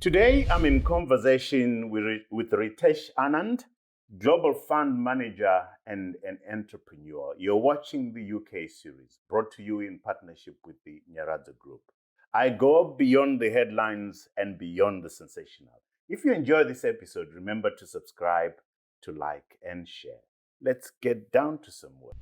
Today, I'm in conversation with Ritesh Anand, Global Fund Manager and an entrepreneur. You're watching the UK series brought to you in partnership with the Nyaradzo Group. I go beyond the headlines and beyond the sensational. If you enjoy this episode, remember to subscribe, to like, and share. Let's get down to some work.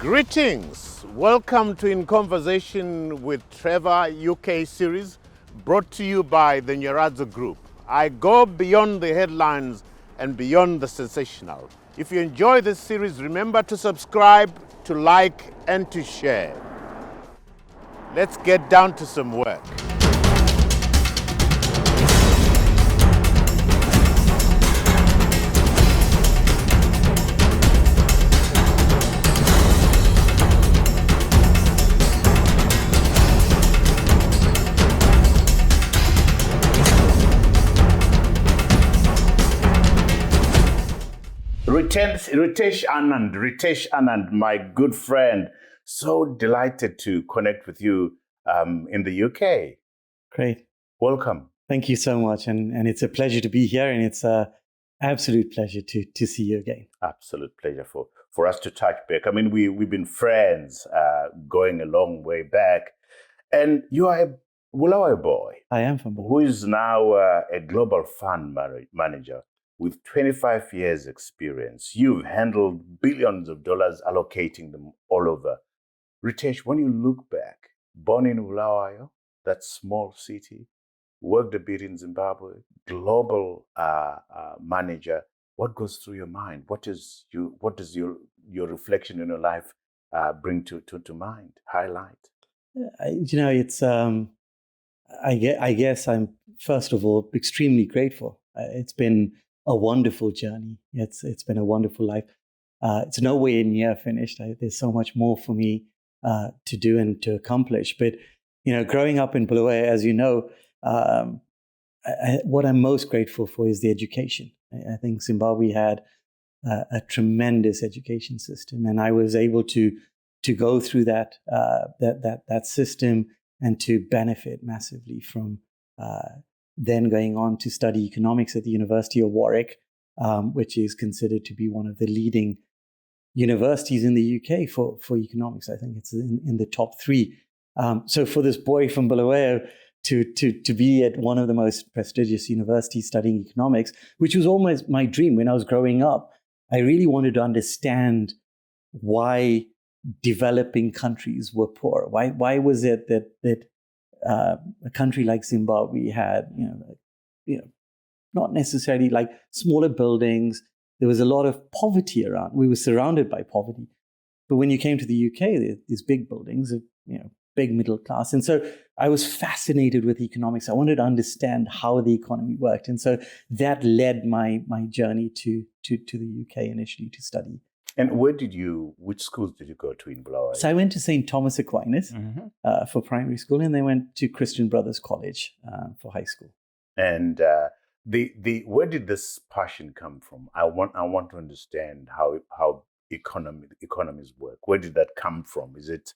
Greetings. Welcome to In Conversation with Trevor UK series brought to you by the Nyaradzo Group. I go beyond the headlines and beyond the sensational. If you enjoy this series, remember to subscribe, to like, and to share. Let's get down to some work. Ritesh Anand, my good friend. So delighted to connect with you in the UK. Great. Welcome. Thank you so much. And it's a pleasure to be here. And it's an absolute pleasure to see you again. Absolute pleasure for us to touch back. I mean, we've been friends going a long way back. And you are a Bulawayo boy. I am from Bulawayo. Who is now a global fund manager. With 25 years experience, you've handled billions of dollars, allocating them all over. Ritesh, when you look back, born in Bulawayo, that small city, worked a bit in Zimbabwe, global manager, what goes through your mind? What does your reflection in your life bring to mind, highlight? It's, I guess I'm, first of all, extremely grateful. It's been a wonderful journey. It's been a wonderful life. It's nowhere near finished. There's so much more for me to do and to accomplish. But growing up in Bulawayo, as you know, what I'm most grateful for is the education. I think Zimbabwe had a tremendous education system, and I was able to go through that system and to benefit massively from. Then going on to study economics at the University of Warwick, which is considered to be one of the leading universities in the UK for economics. I think it's in the top 3. So for this boy from Bulawayo to be at one of the most prestigious universities studying economics, which was almost my dream when I was growing up, I really wanted to understand why developing countries were poor. Why was it that a country like Zimbabwe had, not necessarily like smaller buildings. There was a lot of poverty around. We were surrounded by poverty. But when you came to the UK, these big buildings, big middle class. And so I was fascinated with economics. I wanted to understand how the economy worked. And so that led my journey to the UK initially to study. And which schools did you go to in Bulawayo? So I went to St. Thomas Aquinas for primary school, and then went to Christian Brothers College for high school. And where did this passion come from? I want to understand how economies work. Where did that come from? Is it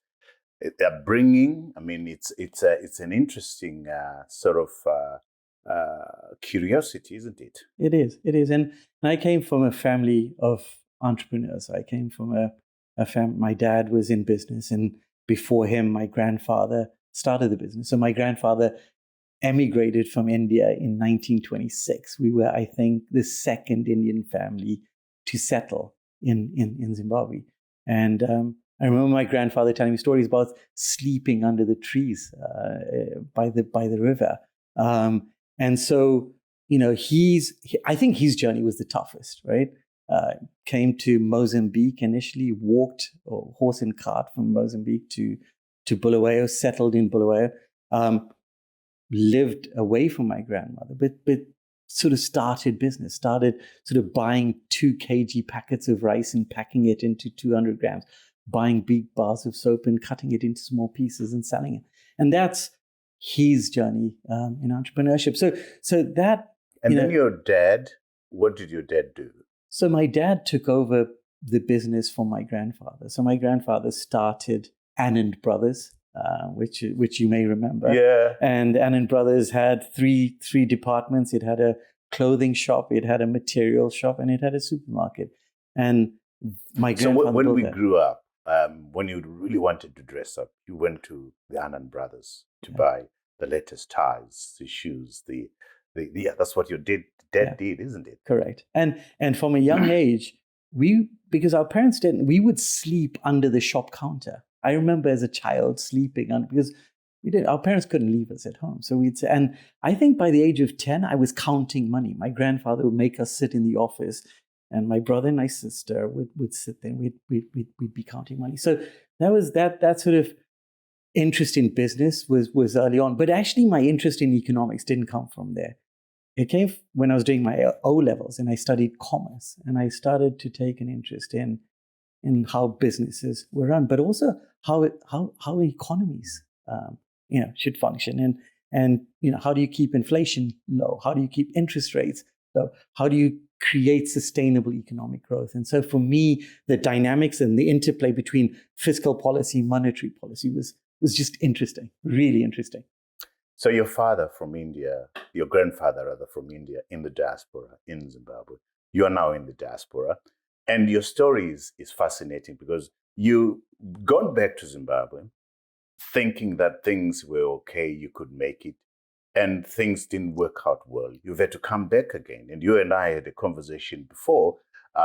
upbringing? I mean, it's an interesting sort of curiosity, isn't it? It is. And I came from a family of entrepreneurs. I came from a family. My dad was in business, and before him, my grandfather started the business. So my grandfather emigrated from India in 1926. We were, I think, the second Indian family to settle in Zimbabwe. And I remember my grandfather telling me stories about sleeping under the trees by the river. And so, I think his journey was the toughest, right? Came to Mozambique initially, walked or horse and cart from Mozambique to Bulawayo, settled in Bulawayo, lived away from my grandmother, but sort of started buying 2 kg packets of rice and packing it into 200 grams. buying big bars of soap and cutting it into small pieces and selling it. And that's his journey in entrepreneurship. So that. And then your dad, what did your dad do? So my dad took over the business from my grandfather. So my grandfather started Anand Brothers, which you may remember. Yeah. And Anand Brothers had three departments. It had a clothing shop, it had a material shop, and it had a supermarket. And my grandfather. So when we grew up, when you really wanted to dress up, you went to the Anand Brothers to buy the latest ties, the shoes, that's what your dad did, isn't it? Correct. And from a young age, because our parents didn't, we would sleep under the shop counter. I remember as a child sleeping because our parents couldn't leave us at home. So and I think by the age of 10, I was counting money. My grandfather would make us sit in the office, and my brother and my sister would sit there. We'd be counting money. So that was that sort of interest in business was early on. But actually, my interest in economics didn't come from there. It came when I was doing my O-levels, and I studied commerce, and I started to take an interest in how businesses were run, but also how economies should function, and how do you keep inflation low? How do you keep interest rates low? How do you create sustainable economic growth? And so for me, the dynamics and the interplay between fiscal policy, monetary policy was just interesting, really interesting. So your father from India, your grandfather rather from India, in the diaspora in Zimbabwe. You are now in the diaspora. And your story is fascinating because you gone back to Zimbabwe thinking that things were okay, you could make it, and things didn't work out well. You've had to come back again. And you and I had a conversation before.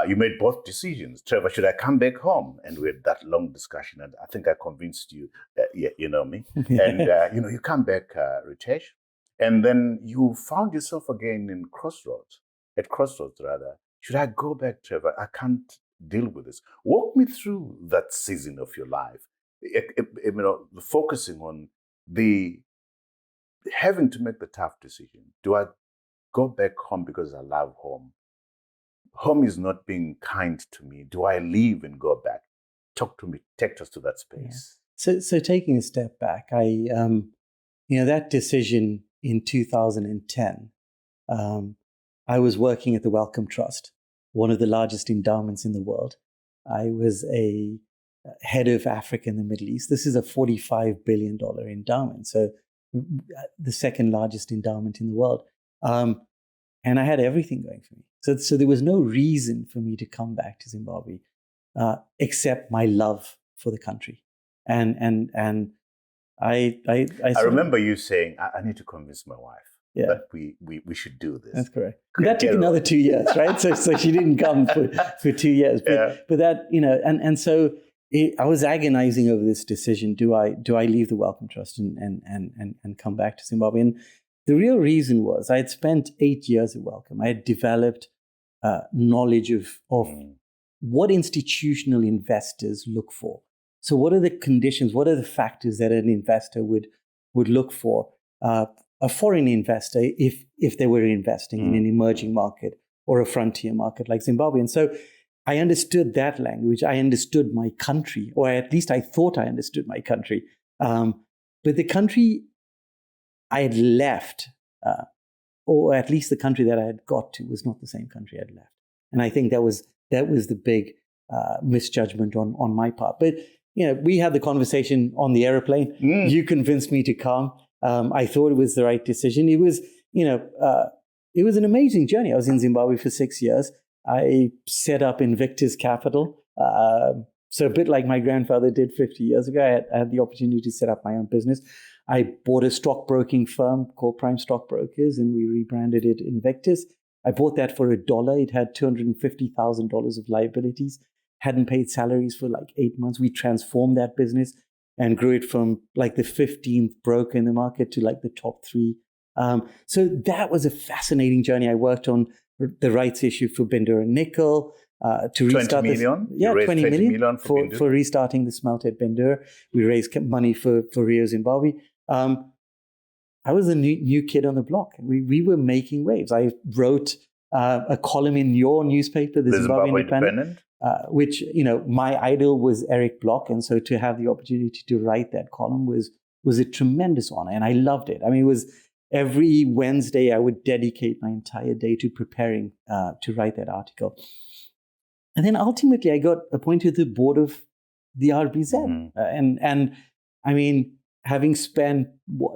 You made both decisions. Trevor, should I come back home? And we had that long discussion. And I think I convinced you, you know me. And, you come back, Ritesh. And then you found yourself again at Crossroads. Should I go back, Trevor? I can't deal with this. Walk me through that season of your life. Focusing on the having to make the tough decision. Do I go back home because I love home? Home is not being kind to me. Do I leave and go back? Talk to me. Take us to that space. Yeah. So taking a step back, I, that decision in 2010, I was working at the Wellcome Trust, one of the largest endowments in the world. I was a head of Africa and the Middle East. This is a $45 billion endowment, so the second largest endowment in the world. And I had everything going for me. So there was no reason for me to come back to Zimbabwe except my love for the country. And I remember you saying, I need to convince my wife that we should do this. That's correct. That took another 2 years, right? So she didn't come for 2 years. But that, and so I was agonizing over this decision. Do I leave the Wellcome Trust and come back to Zimbabwe? And the real reason was I had spent 8 years at Wellcome. I had developed knowledge of what institutional investors look for. So what are the conditions? What are the factors that an investor would look for? A foreign investor, if they were investing in an emerging market or a frontier market like Zimbabwe. And so I understood that language. I understood my country, or at least I thought I understood my country. But the country I had left, or at least the country that I had got to, was not the same country I'd left. And I think that was the big misjudgment on my part. But we had the conversation on the airplane. You convinced me to come. I thought it was the right decision. It was, it was an amazing journey. I was in Zimbabwe for 6 years. I set up Invictus Capital. So a bit like my grandfather did 50 years ago, I had the opportunity to set up my own business. I bought a stockbroking firm called Prime Stockbrokers, and we rebranded it Invictus. I bought that for $1. It had $250,000 of liabilities, hadn't paid salaries for like 8 months. We transformed that business and grew it from like the 15th broker in the market to like the top 3. So that was a fascinating journey. I worked on the rights issue for Bindura Nickel to restart 20 million? Yeah, 20 million for restarting the smelter at Bindura. We raised money for Rio Zimbabwe. I was a new kid on the block. We were making waves. I wrote a column in your newspaper, the Zimbabwe Independent. which, my idol was Eric Bloch. And so to have the opportunity to write that column was a tremendous honor. And I loved it. I mean, it was every Wednesday I would dedicate my entire day to preparing to write that article. And then ultimately I got appointed to the board of the RBZ. And I mean, having spent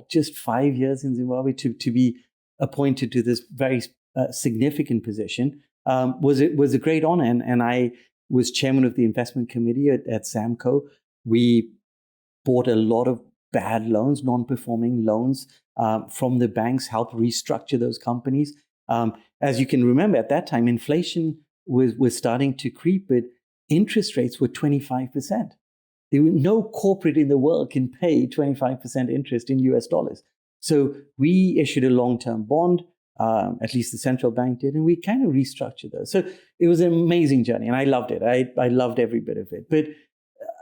just 5 years in Zimbabwe to be appointed to this very significant position was a great honor. And I was chairman of the investment committee at Zamco. We bought a lot of bad loans, non-performing loans from the banks, helped restructure those companies. As you can remember, at that time, inflation was starting to creep, but interest rates were 25%. No corporate in the world can pay 25% interest in US dollars. So we issued a long-term bond, at least the central bank did, and we kind of restructured those. So it was an amazing journey, and I loved it. I loved every bit of it. But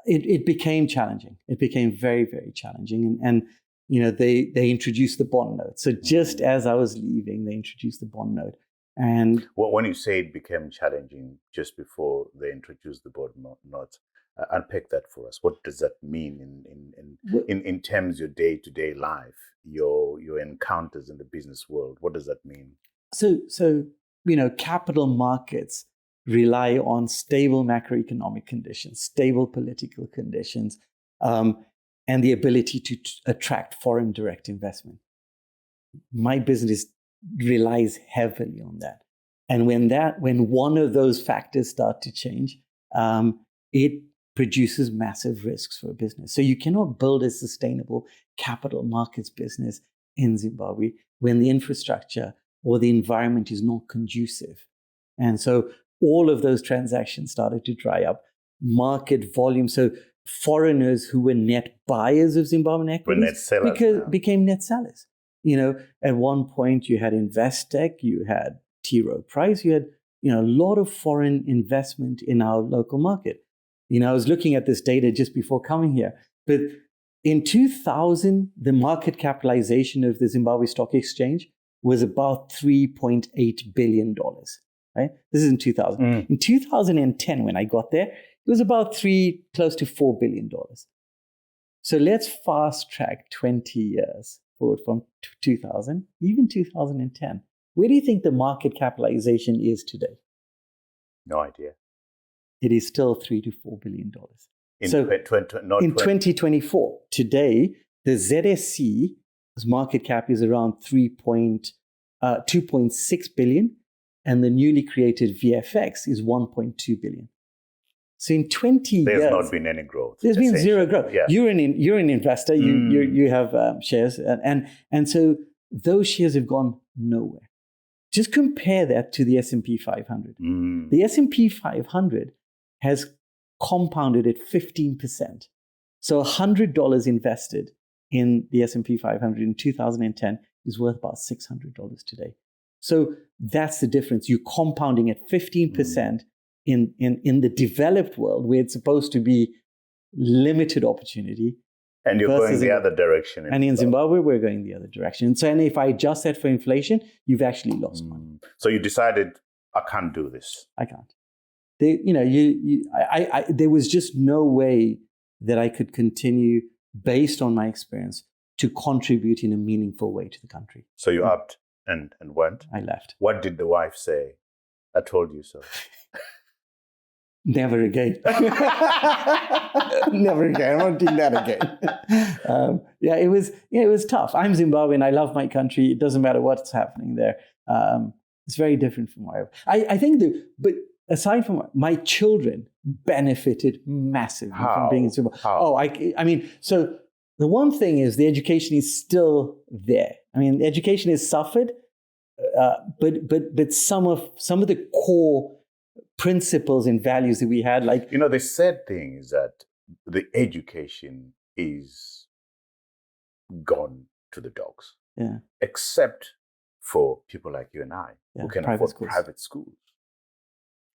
it became challenging. It became very, very challenging. And they introduced the bond note. So just as I was leaving, they introduced the bond note. And when you say it became challenging just before they introduced the bond note, unpack that for us. What does that mean in terms of your day-to-day life, your encounters in the business world? What does that mean? So capital markets rely on stable macroeconomic conditions, stable political conditions, and the ability to attract foreign direct investment. My business relies heavily on that. And when one of those factors start to change, it produces massive risks for a business. So you cannot build a sustainable capital markets business in Zimbabwe when the infrastructure or the environment is not conducive. And so all of those transactions started to dry up. Market volume, so foreigners who were net buyers of Zimbabwean equities became net sellers. At one point you had Investec, you had T. Rowe Price, you had a lot of foreign investment in our local market. I was looking at this data just before coming here, but in 2000, the market capitalization of the Zimbabwe Stock Exchange was about $3.8 billion. Right? This is in 2000. In 2010, when I got there, it was about close to $4 billion. So let's fast track 20 years forward from 2000, even 2010. Where do you think the market capitalization is today? No idea. It is still $3 to $4 billion. In 2024, today, the ZSC's market cap is around 2.6 billion, and the newly created VFX is 1.2 billion. So in 20 years, there's not been any growth. There's been zero growth. Yeah. You're an investor. You have shares, and so those shares have gone nowhere. Just compare that to the S&P 500. The S&P 500 has compounded at 15%. So $100 invested in the S&P 500 in 2010 is worth about $600 today. So that's the difference. You're compounding at 15% in the developed world where it's supposed to be limited opportunity. And you're going the other direction. And in Zimbabwe, we're going the other direction. So and if I adjust that for inflation, you've actually lost money. So you decided, I can't do this. I can't. There was just no way that I could continue based on my experience to contribute in a meaningful way to the country. So you upped and went? I left. What did the wife say? I told you so. Never again. Never again. I won't do that again. It was tough. I'm Zimbabwean. I love my country. It doesn't matter what's happening there. It's very different from where I think but aside from my children benefited massively from being in Zimbabwe. I mean, so the one thing is the education is still there. I mean, education has suffered, but some of the core principles and values that we had, like the sad thing is that the education is gone to the dogs. Yeah. Except for people like you and I who can afford private schools.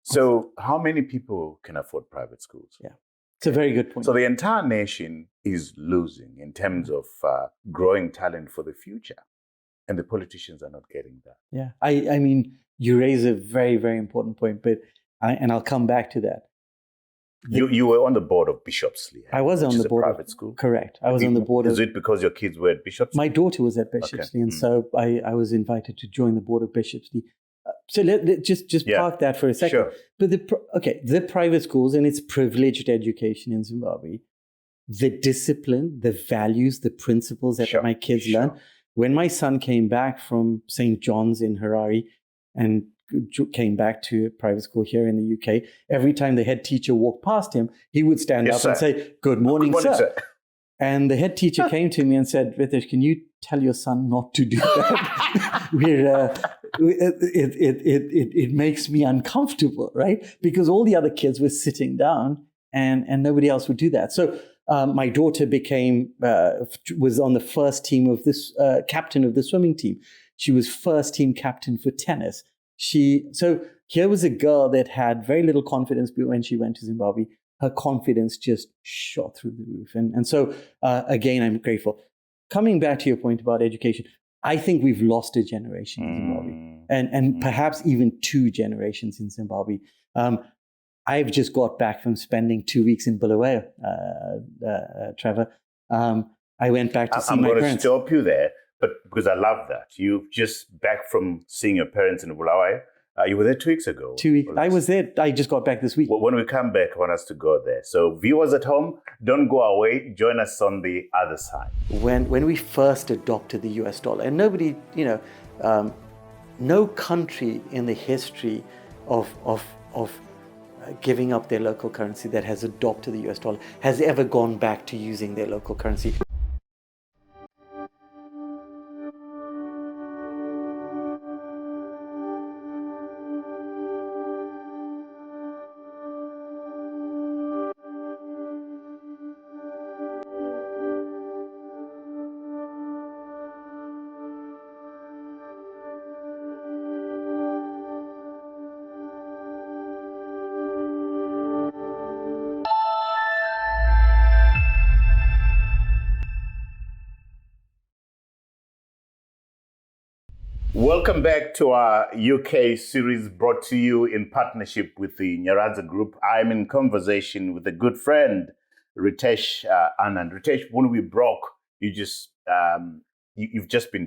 So how many people can afford private schools? Yeah, it's a very good point. So the entire nation is losing in terms of growing talent for the future. And the politicians are not getting that. Yeah, I mean, you raise a very, very important point, and I'll come back to that. You were on the board of Bishopsley. I was on the board of private school. Correct. I was on the board. Is it because your kids were at Bishopsley? My daughter was at Bishopsley, and so I was invited to join the board of Bishopsley. So let just park that for a second. Sure. But the private schools and its privileged education in Zimbabwe, the discipline, the values, the principles that my kids learn. When my son came back from St. John's in Harare and came back to a private school here in the UK, every time the head teacher walked past him, he would stand up and say, "Good morning, sir." And the head teacher came to me and said, "Ritesh, can you tell your son not to do that? It makes me uncomfortable, right? Because all the other kids were sitting down and nobody else would do that." So my daughter was on the first team of this, captain of the swimming team. She was first team captain for tennis. So here was a girl that had very little confidence, but when she went to Zimbabwe, her confidence just shot through the roof. And so, again, I'm grateful. Coming back to your point about education, I think we've lost a generation in Zimbabwe, and perhaps even 2 generations in Zimbabwe. I've just got back from spending 2 weeks in Bulawayo, Trevor. I went back to see my parents. I'm going to stop you there, but because I love that. You've just back from seeing your parents in Bulawayo. You were there 2 weeks ago. 2 weeks. I was there. I just got back this week. Well, when we come back, I want us to go there. So viewers at home, don't go away. Join us on the other side. When we first adopted the US dollar, and nobody, no country in the history of giving up their local currency that has adopted the US dollar has ever gone back to using their local currency. Welcome back to our UK series brought to you in partnership with the Nyaradzo Group. I'm in conversation with a good friend, Ritesh Anand. Ritesh, when we broke, you've just been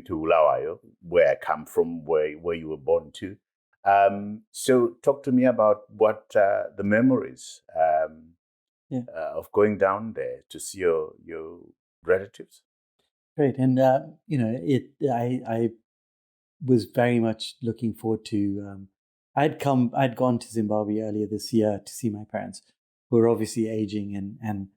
to Bulawayo, where I come from, where you were born to. So talk to me about what the memories of going down there to see your relatives. Great, and I was very much looking forward to. I'd gone to Zimbabwe earlier this year to see my parents, who are obviously aging and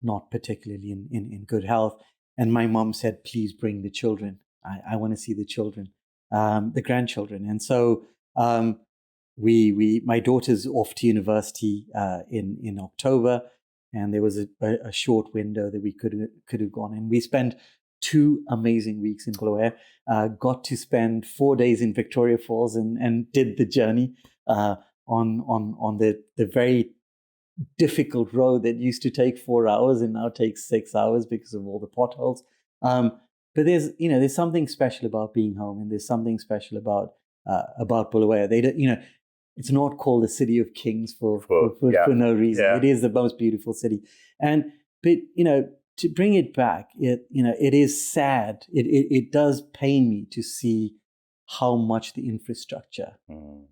not particularly in good health. And my mom said, "Please bring the children. I want to see the children, the grandchildren." And so my daughter's off to university in October, and there was a short window that we could have gone, and we spent 2 amazing weeks in Bulawayo. Got to spend 4 days in Victoria Falls and did the journey on the very difficult road that used to take 4 hours and now takes 6 hours because of all the potholes. But there's something special about being home, and there's something special about Bulawayo. It's not called the City of Kings for no reason. Yeah. It is the most beautiful city, but to bring it back, it is sad. It does pain me to see how much the infrastructure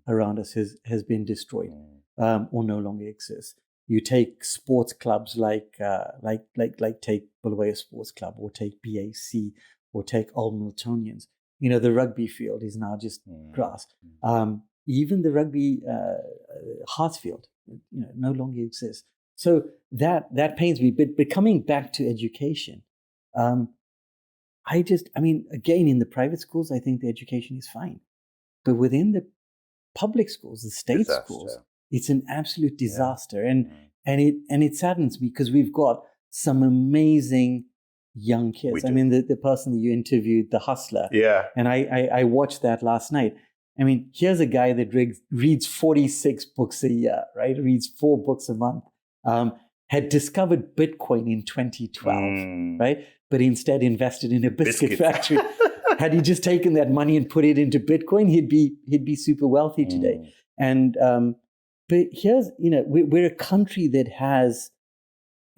around us has been destroyed or no longer exists. You take sports clubs like take Bulawayo Sports Club, or take BAC, or take Old Miltonians. The rugby field is now just grass. Even the rugby Hartsfield, no longer exists. So that pains me. But coming back to education, again, in the private schools, I think the education is fine. But within the public schools, the state schools, it's an absolute disaster. Yeah. And it saddens me because we've got some amazing young kids. The person that you interviewed, the hustler. Yeah. And I watched that last night. Here's a guy that reads 46 books a year, right? Reads 4 books a month. Had discovered Bitcoin in 2012, right? But instead invested in a biscuit factory. Had he just taken that money and put it into Bitcoin, he'd be super wealthy today. And But here's, we're a country that has,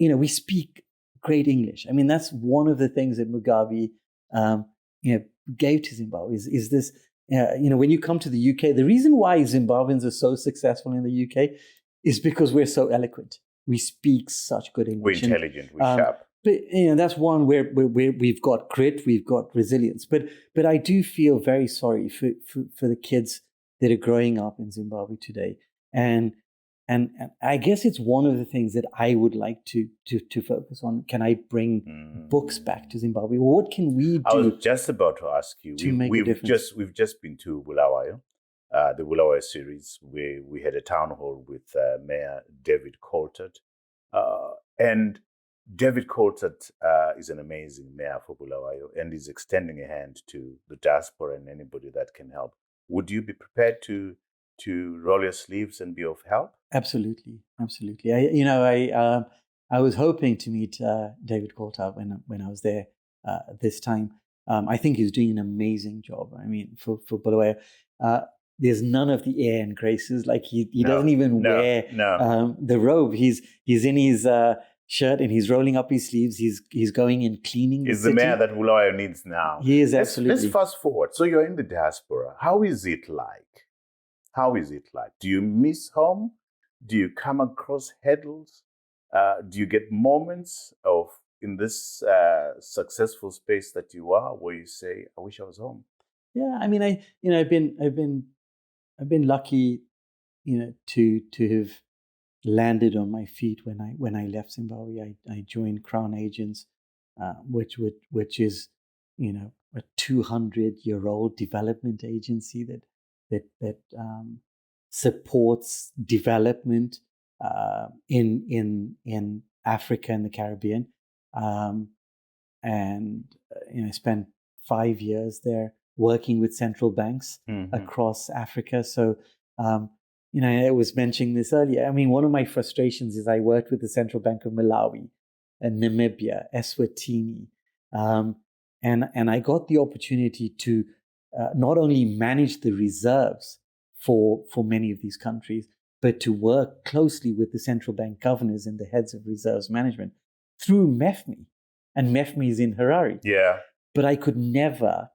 we speak great English. I mean, that's one of the things that Mugabe, gave to Zimbabwe is this, when you come to the UK, the reason why Zimbabweans are so successful in the UK is because we're so eloquent. We speak such good English. We're intelligent, we're sharp. But that's one where we've got grit, we've got resilience. But I do feel very sorry for the kids that are growing up in Zimbabwe today. And I guess it's one of the things that I would like to focus on. Can I bring books back to Zimbabwe? What can we do? I was just about to ask you. We've just been to Bulawayo, the Bulawayo series, where we had a town hall with Mayor David Coulthard. And David Coulthard is an amazing mayor for Bulawayo, and is extending a hand to the diaspora and anybody that can help. Would you be prepared to roll your sleeves and be of help? Absolutely. I was hoping to meet David Coulthard when I was there this time. I think he's doing an amazing job. I mean, for Bulawayo, there's none of the air and graces. Like he doesn't even wear the robe. He's in his shirt and he's rolling up his sleeves. He's going and cleaning. He's the mayor that Bulawayo needs now. He is, absolutely. Let's fast forward. So you're in the diaspora. How is it like? Do you miss home? Do you come across hurdles? Do you get moments in this successful space that you are, where you say, "I wish I was home"? Yeah, I mean, I've been lucky, to have landed on my feet when I left Zimbabwe. I joined Crown Agents, which is, a 200-year-old development agency that supports development in Africa and the Caribbean, and I spent 5 years there working with central banks across Africa. So I was mentioning this earlier. I mean, one of my frustrations is I worked with the Central Bank of Malawi and Namibia, Eswatini, and I got the opportunity to not only manage the reserves for many of these countries, but to work closely with the central bank governors and the heads of reserves management through MEFMI. And MEFMI is in Harare. Yeah. But I could never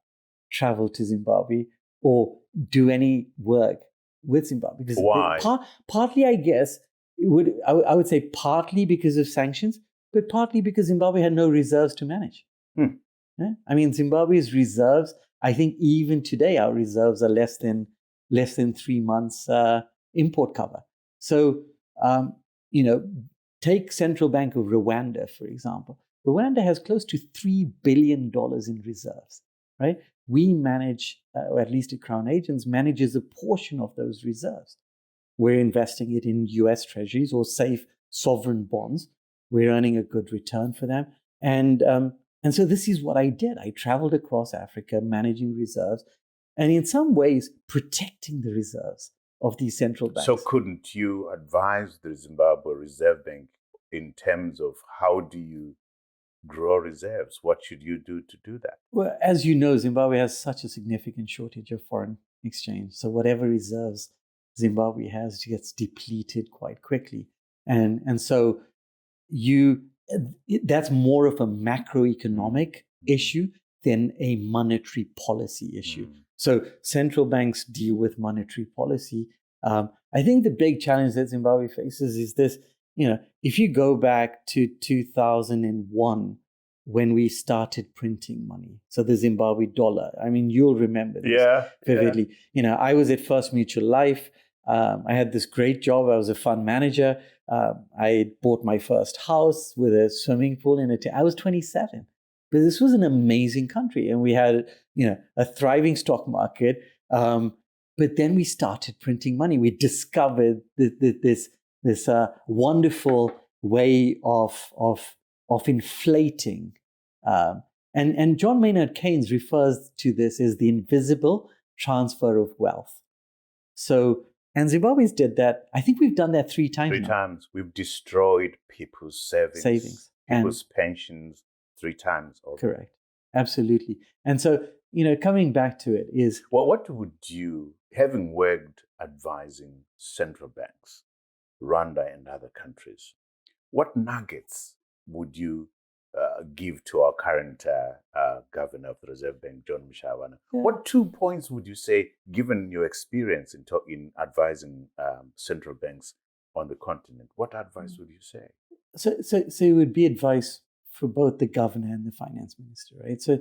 travel to Zimbabwe or do any work with Zimbabwe. Because why? Partly, I guess, I would say partly because of sanctions, but partly because Zimbabwe had no reserves to manage. Yeah? I mean, Zimbabwe's reserves, I think even today, our reserves are less than 3 months import cover. So, take Central Bank of Rwanda, for example. Rwanda has close to $3 billion in reserves, right? We manage, or at least at Crown Agents, manages a portion of those reserves. We're investing it in US treasuries or safe sovereign bonds. We're earning a good return for them. And so this is what I did. I traveled across Africa managing reserves and in some ways protecting the reserves of these central banks. So couldn't you advise the Zimbabwe Reserve Bank in terms of how do you grow reserves? What should you do to do that? Well, as you know, Zimbabwe has such a significant shortage of foreign exchange. So whatever reserves Zimbabwe has gets depleted quite quickly. And so that's more of a macroeconomic issue than a monetary policy issue. So central banks deal with monetary policy. I think the big challenge that Zimbabwe faces is this, if you go back to 2001, when we started printing money, so the Zimbabwe dollar, I mean, you'll remember this vividly. Yeah. I was at First Mutual Life. I had this great job. I was a fund manager. I bought my first house with a swimming pool in it. I was 27. But this was an amazing country, and we had, a thriving stock market. But then we started printing money. We discovered this wonderful way of inflating. And John Maynard Keynes refers to this as the invisible transfer of wealth. So, and Zimbabweans did that. I think we've done that 3 times. 3 times. We've destroyed people's savings people's pensions 3 times. Correct. Absolutely. And so, coming back to it is... Well, what would you, having worked advising central banks, Rwanda, and other countries. What nuggets would you give to our current governor of the Reserve Bank, John Mushawana? Yeah. What 2 points would you say, given your experience in advising central banks on the continent, what advice would you say? So it would be advice for both the governor and the finance minister, right? So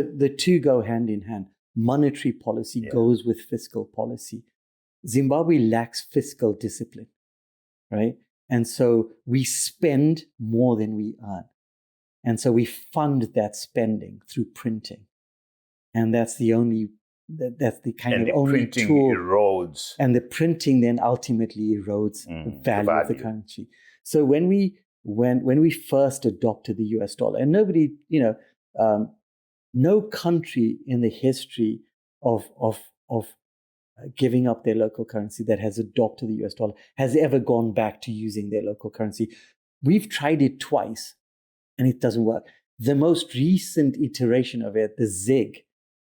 the two go hand in hand. Monetary policy goes with fiscal policy. Zimbabwe lacks fiscal discipline, right? And so we spend more than we earn. And so we fund that spending through printing. And that's the only, that's the kind of only tool. Erodes. And the printing then ultimately erodes the value of the currency. So when we first adopted the US dollar, and nobody, no country in the history of giving up their local currency that has adopted the US dollar has ever gone back to using their local currency. We've tried it twice and it doesn't work. The most recent iteration of it, the ZiG,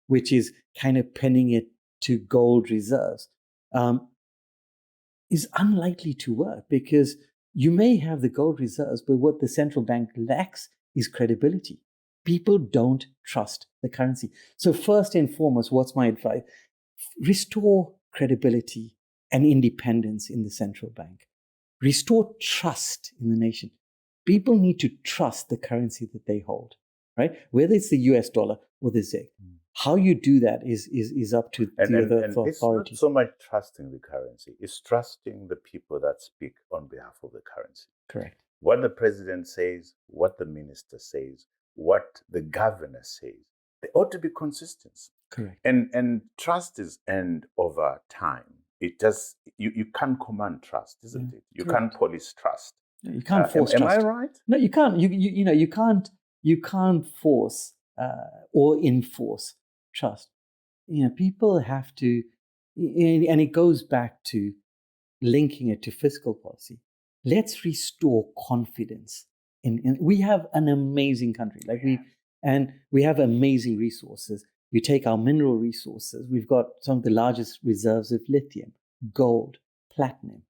which is kind of pinning it to gold reserves, is unlikely to work because you may have the gold reserves, but what the central bank lacks is credibility. People don't trust the currency. So first and foremost, what's my advice? Restore credibility and independence in the central bank. Restore trust in the nation. People need to trust the currency that they hold, right? Whether it's the US dollar or the ZiG. How you do that is up to the other authorities. It's not so much trusting the currency, it's trusting the people that speak on behalf of the currency. Correct. What the president says, what the minister says, what the governor says, they ought to be consistent. Correct. And trust is earned over time. It just you can't command trust, isn't it? You Correct. can't police trust. No, you can't force trust. Am I right? No, you can't. You can't force or enforce trust. People have to, and it goes back to linking it to fiscal policy. Let's restore confidence. We have an amazing country, we have amazing resources. You take our mineral resources, we've got some of the largest reserves of lithium, gold, platinum.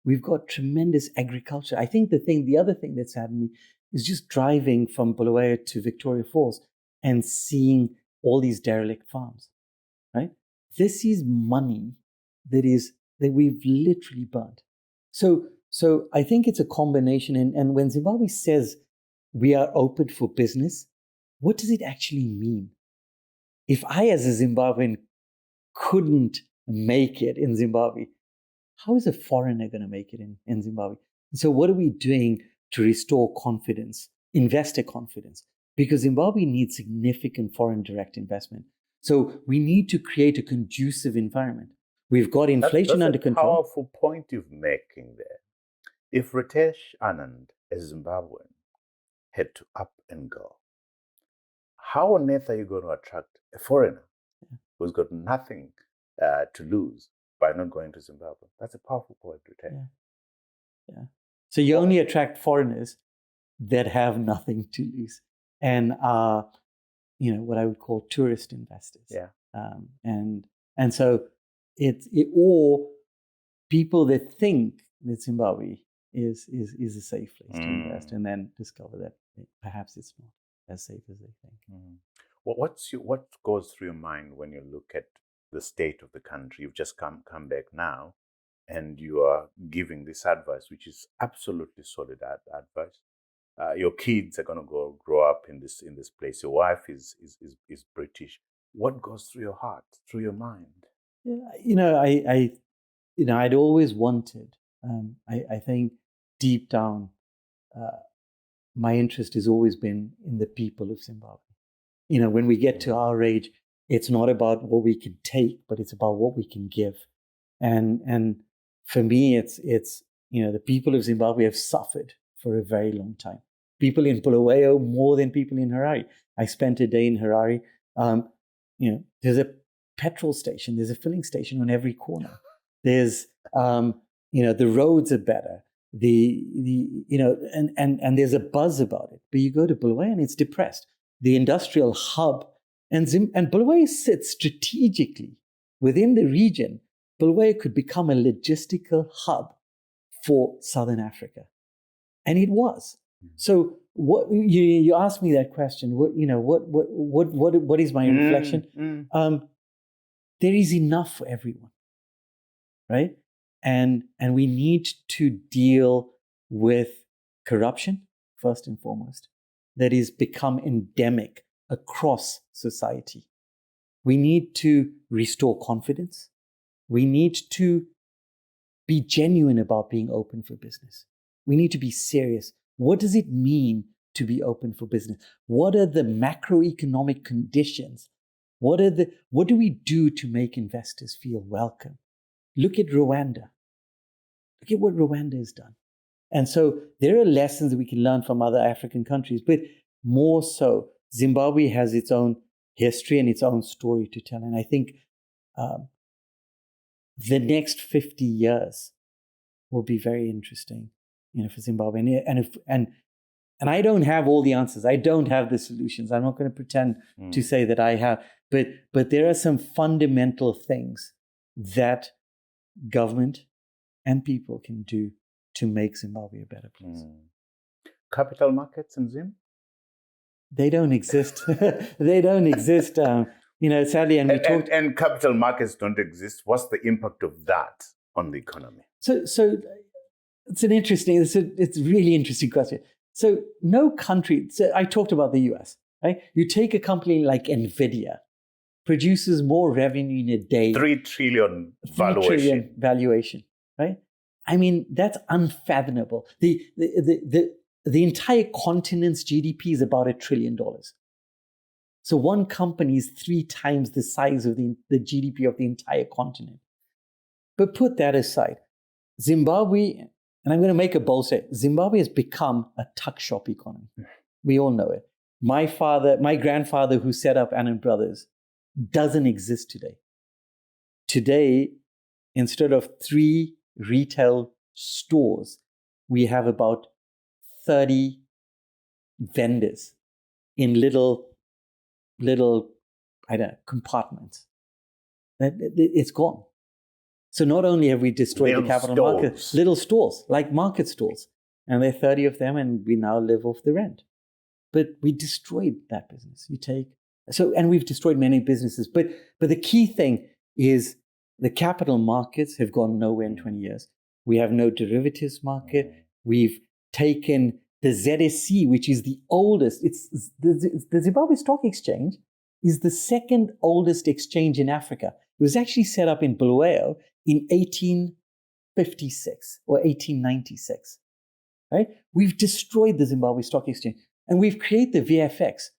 We've got tremendous agriculture. I think the other thing that's saddened me is just driving from Bulawayo to Victoria Falls and seeing all these derelict farms, right? This is money that we've literally burnt. So I think it's a combination. And when Zimbabwe says we are open for business, what does it actually mean? If I, as a Zimbabwean, couldn't make it in Zimbabwe, how is a foreigner going to make it in Zimbabwe? And so what are we doing to restore confidence, investor confidence? Because Zimbabwe needs significant foreign direct investment. So we need to create a conducive environment. We've got inflation under control. That's a powerful point you're making there. If Ritesh Anand, a Zimbabwean, had to up and go, how on earth are you going to attract a foreigner who's got nothing to lose by not going to Zimbabwe? That's a powerful point, Ritesh. Yeah. So you only attract foreigners that have nothing to lose and are, what I would call tourist investors. Yeah. And so or people that think that Zimbabwe is a safe place to invest and then discover that perhaps it's not as safe as they think. Well, what goes through your mind when you look at the state of the country? You've just come back now, and you are giving this advice, which is absolutely solid advice. Your kids are going to grow up in this place. Your wife is British. What goes through your heart, through your mind? I'd always wanted. I think deep down, my interest has always been in the people of Zimbabwe. When we get to our age, it's not about what we can take, but it's about what we can give. And for me, it's the people of Zimbabwe have suffered for a very long time. People in Bulawayo more than people in Harare. I spent a day in Harare. There's a petrol station, there's a filling station on every corner. There's the roads are better. And there's a buzz about it. But you go to Bulawayo and it's depressed. The industrial hub and Bulawayo sits strategically within the region. Bulawayo could become a logistical hub for Southern Africa. And it was. So what you asked me that question, what is my reflection? There is enough for everyone, right? And we need to deal with corruption, first and foremost, that is become endemic across society. We need to restore confidence. We need to be genuine about being open for business. We need to be serious. What does it mean to be open for business? What are the macroeconomic conditions? What do we do to make investors feel welcome? Look at Rwanda. Look at what Rwanda has done. And so there are lessons that we can learn from other African countries, but more so, Zimbabwe has its own history and its own story to tell. And I think the next 50 years will be very interesting, for Zimbabwe. And I don't have all the answers. I don't have the solutions. I'm not going to pretend to say that I have. But there are some fundamental things that government and people can do to make Zimbabwe a better place. Capital markets in Zim? They don't exist. They don't exist. Sadly, and capital markets don't exist. What's the impact of that on the economy? So it's it's a really interesting question. So no country. So I talked about the US, right? You take a company like Nvidia, produces more revenue in a day. 3 trillion valuation. 3 trillion valuation, right? I mean, that's unfathomable. The entire continent's GDP is about $1 trillion. So one company is 3 times the size of the GDP of the entire continent. But put that aside, Zimbabwe, and I'm going to make a bold statement, Zimbabwe has become a tuck shop economy. We all know it. My grandfather who set up Anand Brothers doesn't exist today. Today, instead of 3 retail stores, we have about 30 vendors in little compartments. It's gone. So not only have we destroyed the capital market, little stores, like market stores, and there are 30 of them, and we now live off the rent. But we destroyed that business. And we've destroyed many businesses. But the key thing is the capital markets have gone nowhere in 20 years. We have no derivatives market. We've taken the ZSC, which is the oldest. The Zimbabwe Stock Exchange is the second oldest exchange in Africa. It was actually set up in Bulawayo in 1856 or 1896. Right? We've destroyed the Zimbabwe Stock Exchange, and we've created the VFX.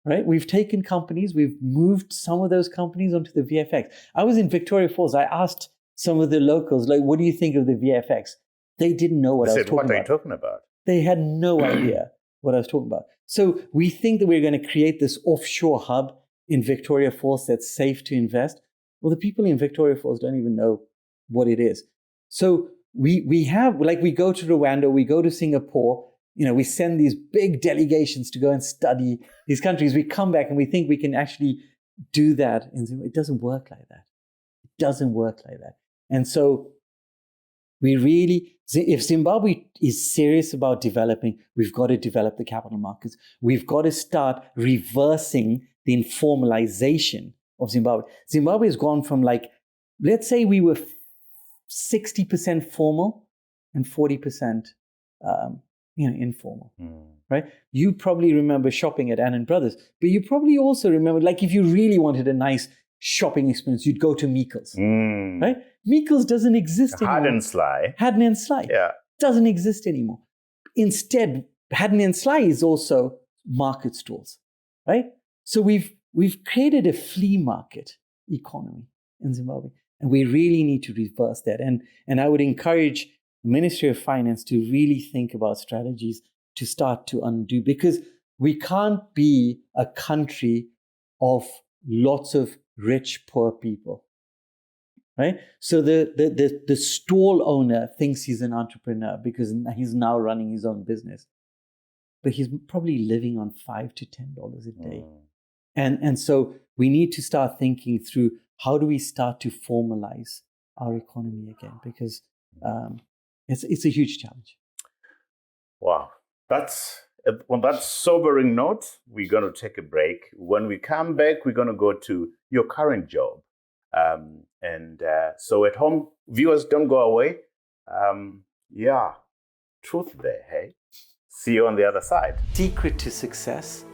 Right? We've taken companies, we've moved some of those companies onto the VFX. I was in Victoria Falls. I asked some of the locals, what do you think of the VFX? They didn't know what I was talking about. What are you talking about? They had no idea what I was talking about. So we think that we're going to create this offshore hub in Victoria Falls that's safe to invest. Well, the people in Victoria Falls don't even know what it is. So we go to Rwanda, we go to Singapore, we send these big delegations to go and study these countries. We come back and we think we can actually do that. And it doesn't work like that. It doesn't work like that. And so if Zimbabwe is serious about developing, we've got to develop the capital markets. We've got to start reversing the informalization of Zimbabwe. Zimbabwe has gone from let's say we were 60% formal and 40% informal, right? You probably remember shopping at Anand Brothers, but you probably also remember, if you really wanted a nice shopping experience, you'd go to Meikle's, right? Meikle's doesn't exist anymore. Haddon and Sly. Yeah. Doesn't exist anymore. Instead, Haddon and Sly is also market stalls, right? So we've created a flea market economy in Zimbabwe, and we really need to reverse that. And I would encourage the Ministry of Finance to really think about strategies to start to undo, because we can't be a country of lots of rich, poor people, right? So the stall owner thinks he's an entrepreneur because he's now running his own business, but he's probably living on $5 to $10 a day. And so we need to start thinking through, how do we start to formalize our economy again? Because it's a huge challenge. Wow. On that sobering note, we're going to take a break. When we come back, we're going to go to your current job. So at home, viewers, don't go away. Truth there, hey? See you on the other side. Secret to success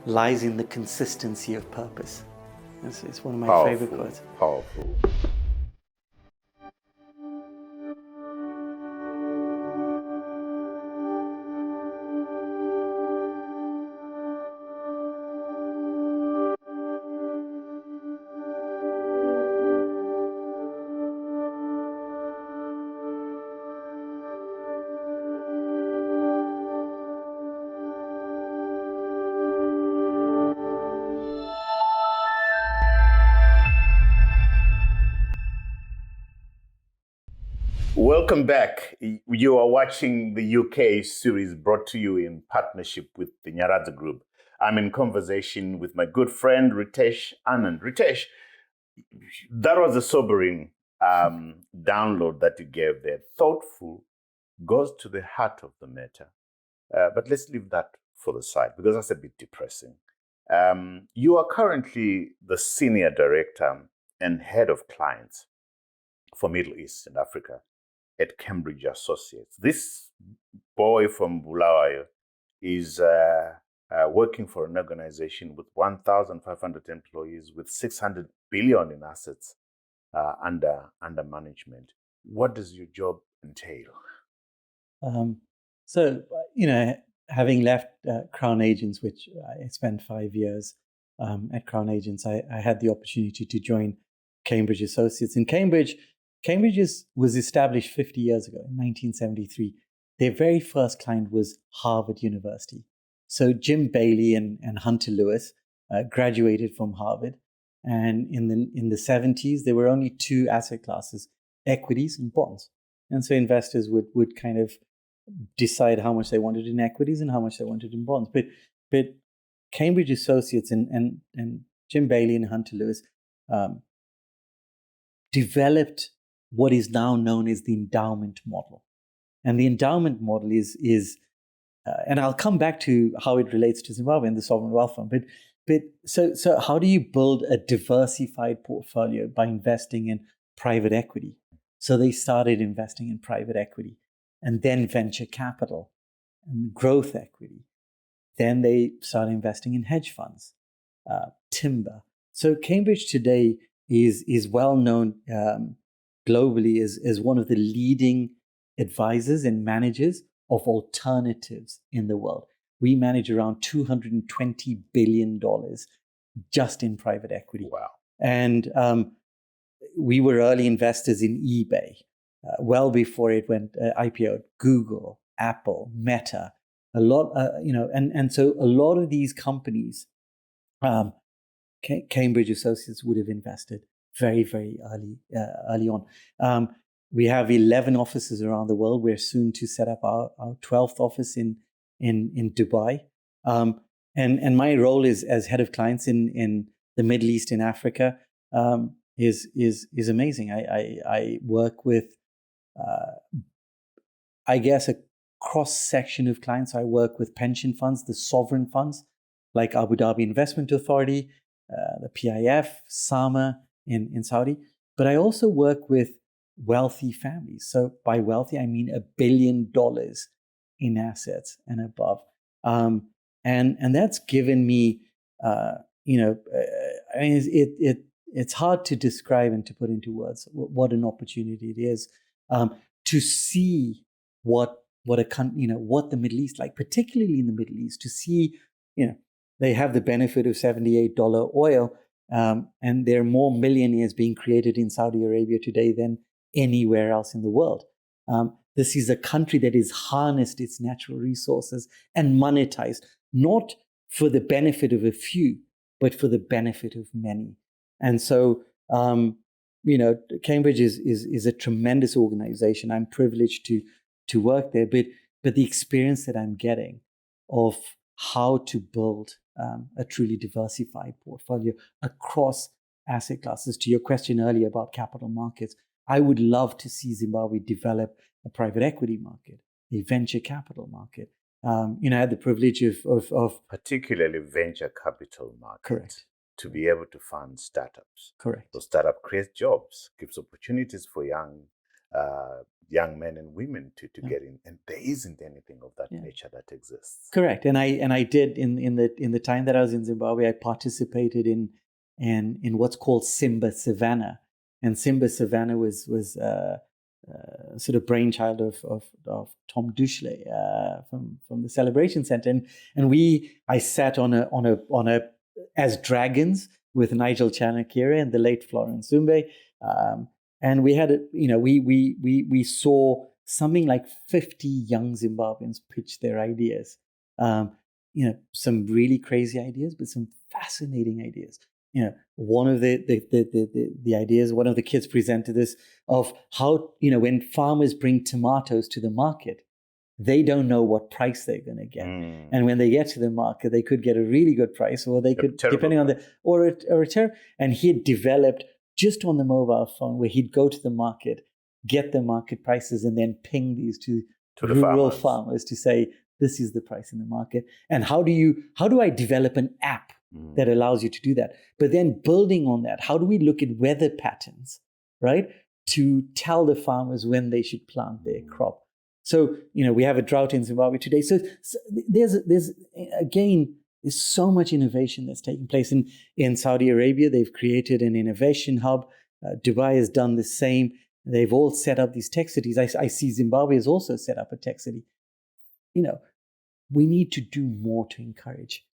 lies in the consistency of purpose. It's one of my favorite quotes. Powerful. Welcome back. You are watching the UK series brought to you in partnership with the Nyaradzo Group. I'm in conversation with my good friend Ritesh Anand. Ritesh, that was a sobering download that you gave there. Thoughtful, goes to the heart of the matter. But let's leave that for the side because that's a bit depressing. You are currently the Senior Director and Head of Clients for Middle East and Africa at Cambridge Associates. This boy from Bulawayo is working for an organization with 1,500 employees with 600 billion in assets under management. What does your job entail? Having left Crown Agents, which I spent 5 years at Crown Agents, I had the opportunity to join Cambridge Associates. In Cambridge was established 50 years ago, in 1973. Their very first client was Harvard University. So Jim Bailey and Hunter Lewis graduated from Harvard. And in the 70s, there were only two asset classes, equities and bonds. And so investors would kind of decide how much they wanted in equities and how much they wanted in bonds. But Cambridge Associates and Jim Bailey and Hunter Lewis developed what is now known as the endowment model. And the endowment model is and I'll come back to how it relates to Zimbabwe and the sovereign wealth fund. But so how do you build a diversified portfolio? By investing in private equity. So they started investing in private equity and then venture capital and growth equity. Then they started investing in hedge funds, timber. So Cambridge today is well known globally as one of the leading advisors and managers of alternatives in the world. We manage around $220 billion just in private equity. Wow. And we were early investors in eBay, well before it went IPO. Google, Apple, Meta, a lot, and so a lot of these companies, Cambridge Associates would have invested very, very early on. We have 11 offices around the world. We're soon to set up our 12th office in Dubai. And my role is as head of clients in the Middle East and Africa is amazing. I work with, I guess, a cross section of clients. I work with pension funds, the sovereign funds, like Abu Dhabi Investment Authority, the PIF, SAMA in Saudi. But I also work with wealthy families. So by wealthy, I mean $1 billion in assets and above. And that's given me, it's hard to describe and to put into words what an opportunity it is to see what the Middle East, like particularly in the Middle East, to see, they have the benefit of $78 oil, and there are more millionaires being created in Saudi Arabia today than anywhere else in the world. This is a country that has harnessed its natural resources and monetized, not for the benefit of a few, but for the benefit of many. And so, Cambridge is a tremendous organization. I'm privileged to work there, but the experience that I'm getting of how to build a truly diversified portfolio across asset classes. To your question earlier about capital markets, I would love to see Zimbabwe develop a private equity market, a venture capital market. I had the privilege of particularly venture capital market. Correct. To be able to fund startups. Correct. So startup creates jobs, gives opportunities for young men and women to get in, and there isn't anything of that nature that exists. Correct. And I did in the time that I was in Zimbabwe, I participated in what's called Simba Savannah, and Simba Savannah was sort of brainchild of Tom Dushley from the Celebration Center, and I sat on a as dragons with Nigel Chanakira and the late Florence Zumbe, and we had we saw something like 50 young Zimbabweans pitch their ideas. Some really crazy ideas, but some fascinating ideas. One of the ideas, one of the kids presented this of how, when farmers bring tomatoes to the market, they don't know what price they're going to get. And when they get to the market, they could get a really good price, or they could, depending on and he had developed just on the mobile phone where he'd go to the market, get the market prices, and then ping these to rural farmers to say, this is the price in the market. And how do I develop an app that allows you to do that? But then building on that, how do we look at weather patterns, right? To tell the farmers when they should plant their crop. So, we have a drought in Zimbabwe today. So there's so much innovation that's taking place in Saudi Arabia. They've created an innovation hub. Dubai has done the same. They've all set up these tech cities. I see Zimbabwe has also set up a tech city. We need to do more to encourage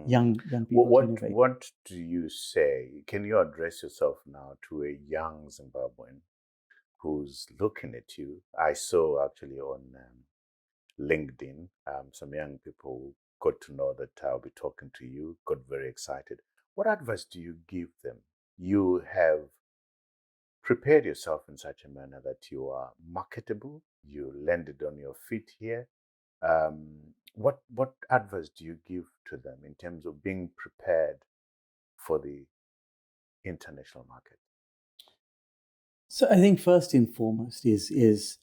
young people to innovate. What do you say? Can you address yourself now to a young Zimbabwean who's looking at you? I saw actually on LinkedIn, some young people got to know that I'll be talking to you, got very excited. What advice do you give them? You have prepared yourself in such a manner that you are marketable. You landed on your feet here. What advice do you give to them in terms of being prepared for the international market? So I think first and foremost is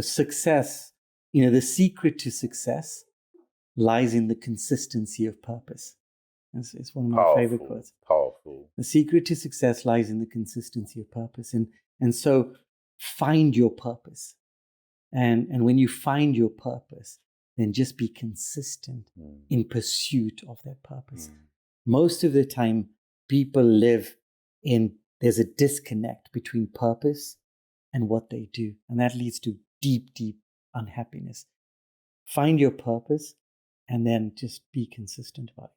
success. The secret to success lies in the consistency of purpose. It's one of my favorite quotes. Powerful. The secret to success lies in the consistency of purpose, and so find your purpose. And when you find your purpose, then just be consistent in pursuit of that purpose. Most of the time, people there's a disconnect between purpose and what they do. And that leads to deep, deep unhappiness. Find your purpose and then just be consistent about it.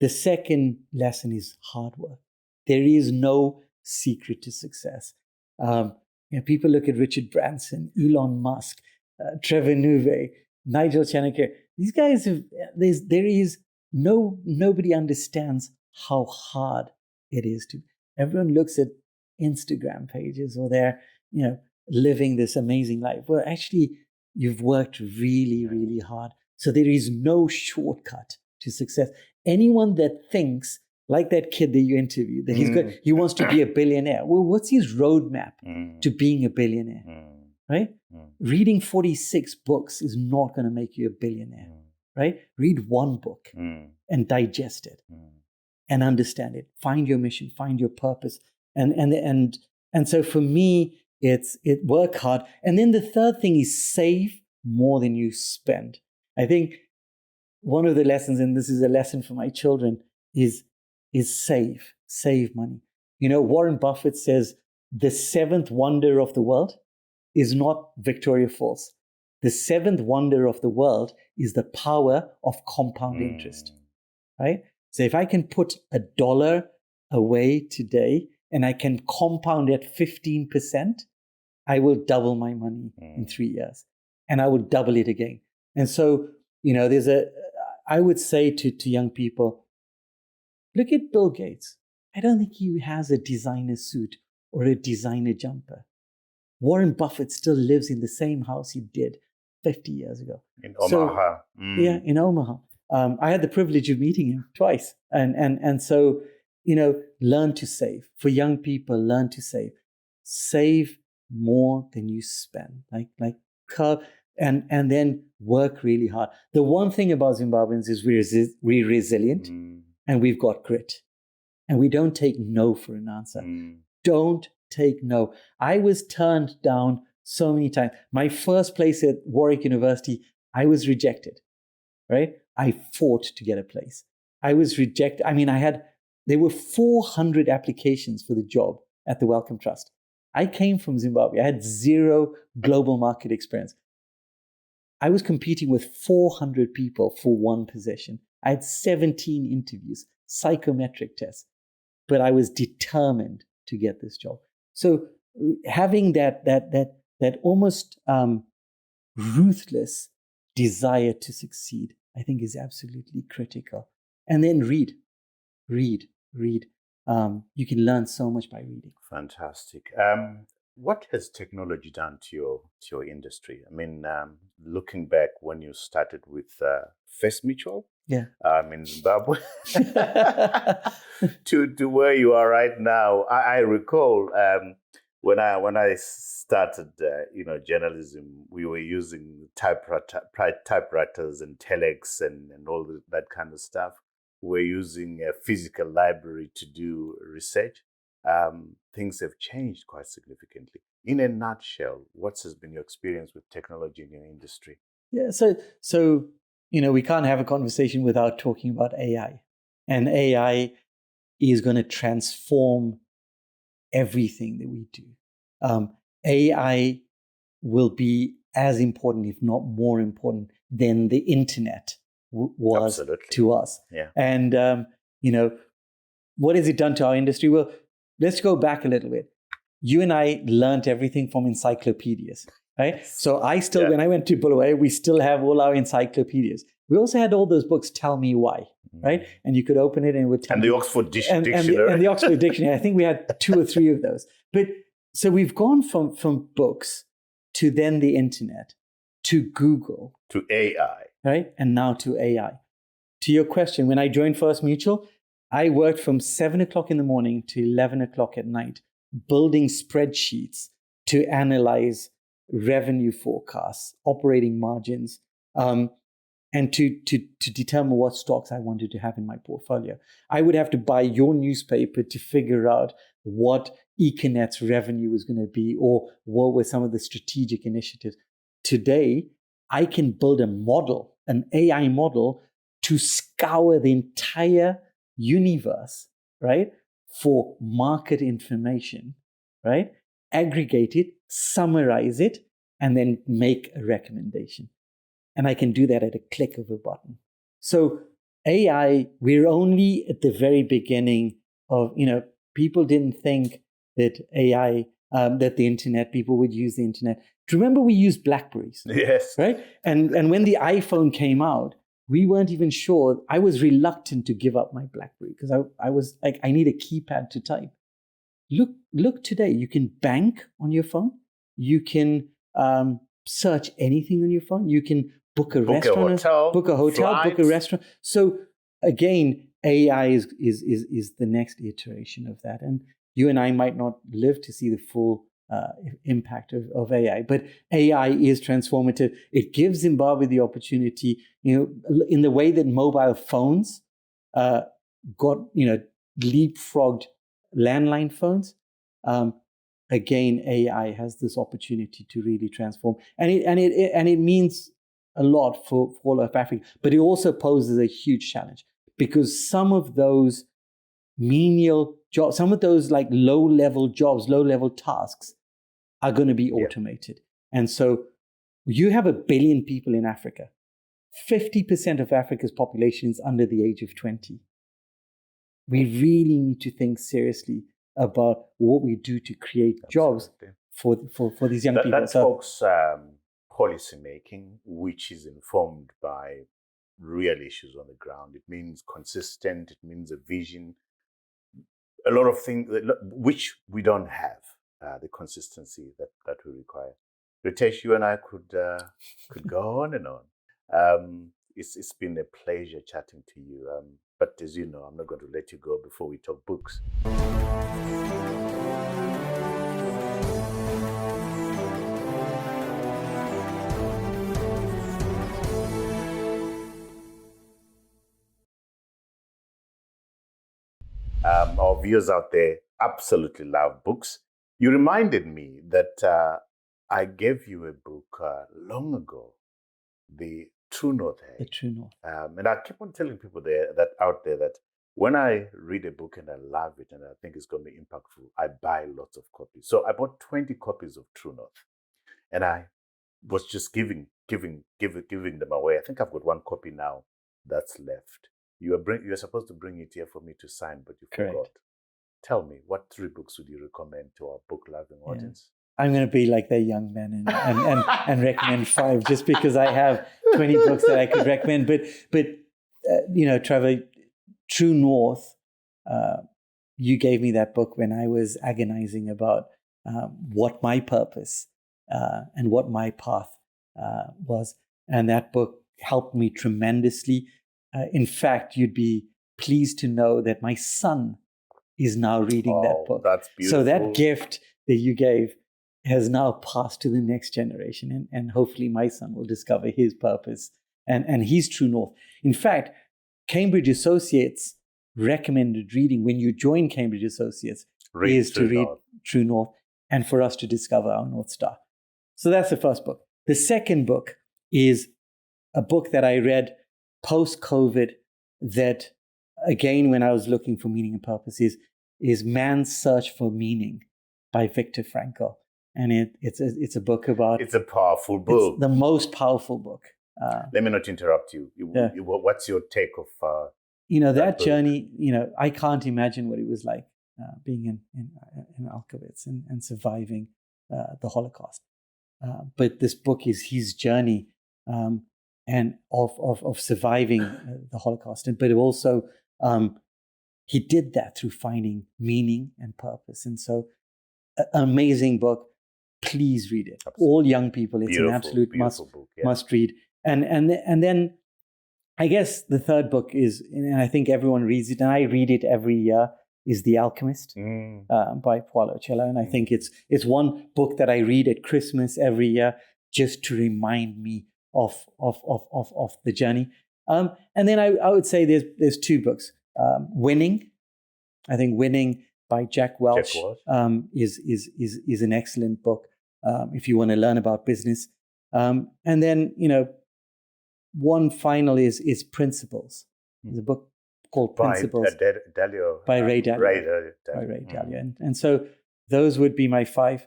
The second lesson is hard work. There is no secret to success. People look at Richard Branson, Elon Musk, Trevor Ncube, Nigel Chanakira. These guys nobody understands how hard it is to. Everyone looks at Instagram pages or they're, living this amazing life. Well, actually, you've worked really, really hard. So there is no shortcut to success. Anyone that thinks, like that kid that you interviewed, that he wants to be a billionaire. Well, what's his roadmap to being a billionaire? Right? Reading 46 books is not going to make you a billionaire. Right? Read one book and digest it and understand it. Find your mission, find your purpose. And so for me, it work hard. And then the third thing is save more than you spend. I think one of the lessons, and this is a lesson for my children, is save money. Warren Buffett says the seventh wonder of the world is not Victoria Falls. The seventh wonder of the world is the power of compound interest, right? So if I can put $1 away today and I can compound at 15%, I will double my money in 3 years, and I will double it again. And so, I would say to young people, look at Bill Gates. I don't think he has a designer suit or a designer jumper. Warren Buffett still lives in the same house he did 50 years ago. In Omaha. Yeah, in Omaha. I had the privilege of meeting him twice. And so, learn to save. For young people, learn to save. Save more than you spend. And then work really hard. The one thing about Zimbabweans is we're resilient and we've got grit. And we don't take no for an answer. Don't take no. I was turned down so many times. My first place at Warwick University, I was rejected, right? I fought to get a place. I was rejected. I mean, there were 400 applications for the job at the Wellcome Trust. I came from Zimbabwe. I had zero global market experience. I was competing with 400 people for one position. I had 17 interviews, psychometric tests, but I was determined to get this job. So having that almost ruthless desire to succeed, I think is absolutely critical. And then read. You can learn so much by reading. Fantastic. What has technology done to your industry? I mean, looking back when you started with First Mutual, in Zimbabwe, to where you are right now, I recall when I started, journalism, we were using typewriters and telex and all that kind of stuff. We're using a physical library to do research. Things have changed quite significantly. In a nutshell, what has been your experience with technology in your industry? Yeah, so we can't have a conversation without talking about AI. And AI is going to transform everything that we do. AI will be as important, if not more important, than the internet was Absolutely. To us. Yeah. And, what has it done to our industry? Well, let's go back a little bit. You and I learned everything from encyclopedias, right? So when I went to Bulawayo, we still have all our encyclopedias. We also had all those books, Tell Me Why, right? And you could open it and it would tell you. And the Oxford Dictionary. And the Oxford Dictionary. I think we had 2 or 3 of those. But so we've gone from books to then the internet, to Google. To AI. Right? And now to AI. To your question, when I joined First Mutual, I worked from 7 o'clock in the morning to 11 o'clock at night, building spreadsheets to analyze revenue forecasts, operating margins, and to determine what stocks I wanted to have in my portfolio. I would have to buy your newspaper to figure out what Econet's revenue was going to be, or what were some of the strategic initiatives. Today, I can build a model, an AI model, to scour the entire universe, right, for market information, right, aggregate it, summarize it, and then make a recommendation. And I can do that at a click of a button. So AI, we're only at the very beginning of, people didn't think that AI, that the internet, people would use the internet. Do you remember we used Blackberries? Yes. Right? And when the iPhone came out, we weren't even sure. I was reluctant to give up my BlackBerry because I was like, I need a keypad to type. Look today, you can bank on your phone. You can search anything on your phone. You can book a restaurant, book a hotel, flights. book a restaurant. So again, AI is the next iteration of that. And you and I might not live to see the full impact of AI, but AI is transformative. It gives Zimbabwe the opportunity, in the way that mobile phones got, leapfrogged landline phones. Again, AI has this opportunity to really transform, and it means a lot for all of Africa. But it also poses a huge challenge because some of those menial jobs, some of those like low-level jobs, low-level tasks are going to be automated. And so you have 1 billion people in Africa. 50% of Africa's population is under the age of 20. We really need to think seriously about what we do to create jobs for these young people. That talks policy making, which is informed by real issues on the ground. It means consistent, it means a vision, a lot of things which we don't have. The consistency that we require. Ritesh, you and I could go on and on. It's been a pleasure chatting to you. But as you know, I'm not going to let you go before we talk books. Our viewers out there absolutely love books. You reminded me that I gave you a book long ago, The True North. The True North. And I keep on telling people out there that when I read a book and I love it and I think it's going to be impactful, I buy lots of copies. So I bought 20 copies of True North, and I was just giving them away. I think I've got one copy now that's left. You are supposed to bring it here for me to sign, but you Correct. forgot. Tell me, what 3 books would you recommend to our book-loving audience? I'm going to be like the young man and recommend 5 just because I have 20 books that I could recommend. But Trevor, True North, you gave me that book when I was agonizing about what my purpose and what my path was. And that book helped me tremendously. In fact, you'd be pleased to know that my son is now reading that book. That's beautiful. So that gift that you gave has now passed to the next generation. And hopefully my son will discover his purpose and his true north. In fact, Cambridge Associates recommended reading when you join Cambridge Associates is to read True North and for us to discover our North Star. So that's the first book. The second book is a book that I read post-COVID that, again, when I was looking for meaning and purpose, is Man's Search for Meaning by Viktor Frankl. And it's a book about... It's a powerful book. It's the most powerful book. Let me not interrupt you. What's your take of... that journey, I can't imagine what it was like being in Alkowitz and surviving the Holocaust. But this book is his journey and of surviving the Holocaust. But it also, he did that through finding meaning and purpose. And so, amazing book. Please read it. Absolutely. All young people, it's an absolute must read. And then I guess the third book is, and I think everyone reads it, and I read it every year, is The Alchemist by Paulo Coelho. And I think it's one book that I read at Christmas every year just to remind me of the journey. And then I would say there's 2 books. Winning. I think Winning by Jack Welch is an excellent book if you want to learn about business. And then, one final is Principles. There's a book called Principles by Ray Dalio. And so those would be my 5.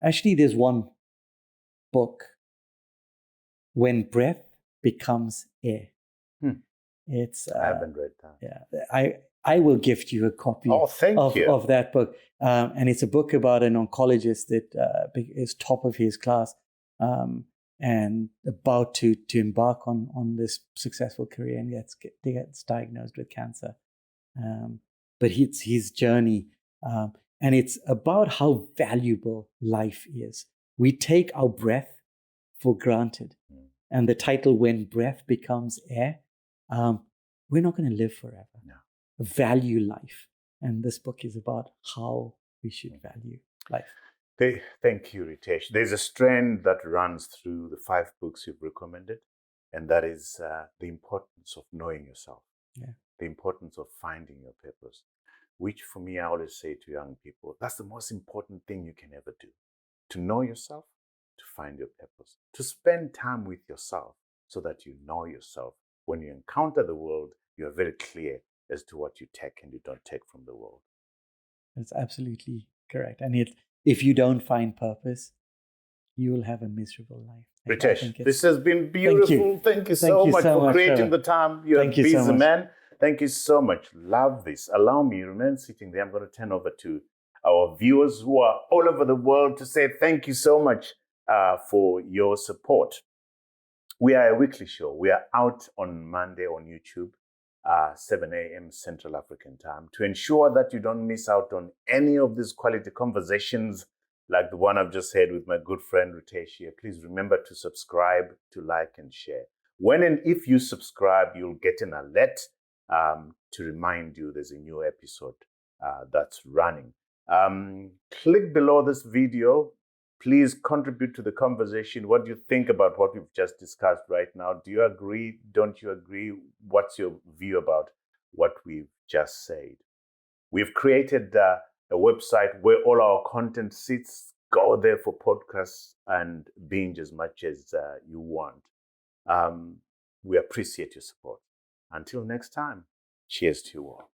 Actually, there's one book, When Breath Becomes Air. It's I haven't read that. Yeah, I will gift you a copy of that book. And it's a book about an oncologist that is top of his class and about to embark on this successful career and gets diagnosed with cancer. But it's his journey. And it's about how valuable life is. We take our breath for granted. And the title, When Breath Becomes Air, we're not going to live forever. No. Value life. And this book is about how we should value life. Thank you, Ritesh. There's a strand that runs through the 5 books you've recommended, and that is the importance of knowing yourself, the importance of finding your purpose, which for me, I always say to young people, that's the most important thing you can ever do, to know yourself, to find your purpose, to spend time with yourself so that you know yourself. When you encounter the world, you are very clear as to what you take and you don't take from the world. That's absolutely correct. And if you don't find purpose, you will have a miserable life. Ritesh, this has been beautiful. Thank you so much for creating the time. You're a busy man. Thank you so much. Love this. Allow me, remain sitting there. I'm going to turn over to our viewers who are all over the world to say thank you so much for your support. We are a weekly show. We are out on Monday on YouTube, 7 a.m. Central African time. To ensure that you don't miss out on any of these quality conversations like the one I've just had with my good friend Ritesh here, please remember to subscribe, to like and share. When and if you subscribe, you'll get an alert to remind you there's a new episode that's running. Click below this video. Please contribute to the conversation. What do you think about what we've just discussed right now? Do you agree? Don't you agree? What's your view about what we've just said. We've created a website where all our content sits. Go there for podcasts and binge as much as you want. We appreciate your support. Until next time, cheers to you all.